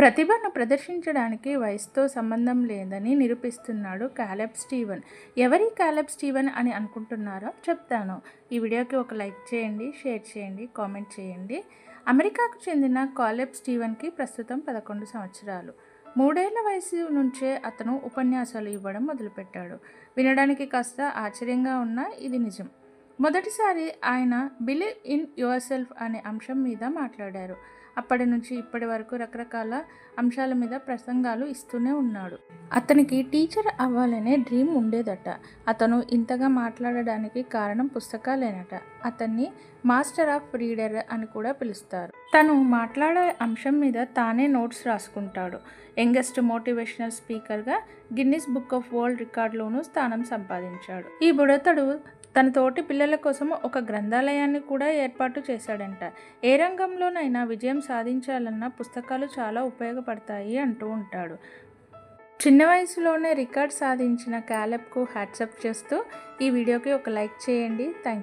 ప్రతిభను ప్రదర్శించడానికి వయసుతో సంబంధం లేదని నిరూపిస్తున్నాడు కాలెబ్ స్టీవెన్. ఎవరి కాలెబ్ స్టీవెన్ అని అనుకుంటున్నారో చెప్తాను. ఈ వీడియోకి ఒక లైక్ చేయండి, షేర్ చేయండి, కామెంట్ చేయండి. అమెరికాకు చెందిన కాలెబ్ స్టీవెన్కి ప్రస్తుతం 11 సంవత్సరాలు. 3 ఏళ్ల వయసు నుంచే అతను ఉపన్యాసాలు ఇవ్వడం మొదలుపెట్టాడు. వినడానికి కాస్త ఆశ్చర్యంగా ఉన్నా ఇది నిజం. మొదటిసారి ఆయన బిలీవ్ ఇన్ యువర్ సెల్ఫ్ అనే అంశం మీద మాట్లాడారు. అప్పటి నుంచి ఇప్పటి వరకు రకరకాల అంశాల మీద ప్రసంగాలు ఇస్తూనే ఉన్నాడు. అతనికి టీచర్ అవ్వాలనే డ్రీమ్ ఉండేదట. అతను ఇంతగా మాట్లాడడానికి కారణం పుస్తకాలేనట. అతన్ని మాస్టర్ ఆఫ్ రీడర్ అని కూడా పిలుస్తారు. తను మాట్లాడే అంశం మీద తానే నోట్స్ రాసుకుంటాడు. యంగెస్ట్ మోటివేషనల్ స్పీకర్గా గిన్నిస్ బుక్ ఆఫ్ వరల్డ్ రికార్డులోనూ స్థానం సంపాదించాడు. ఈ బుడతడు తన తోటి పిల్లల కోసం ఒక గ్రంథాలయాన్ని కూడా ఏర్పాటు చేశాడంట. ఏ రంగంలోనైనా విజయం సాధించాలన్నా పుస్తకాలు చాలా ఉపయోగపడతాయి అంటూ ఉంటాడు. చిన్న వయసులోనే రికార్డ్ సాధించిన కాలెబ్కు హ్యాట్సాప్ చేస్తూ ఈ వీడియోకి ఒక లైక్ చేయండి. Thank you.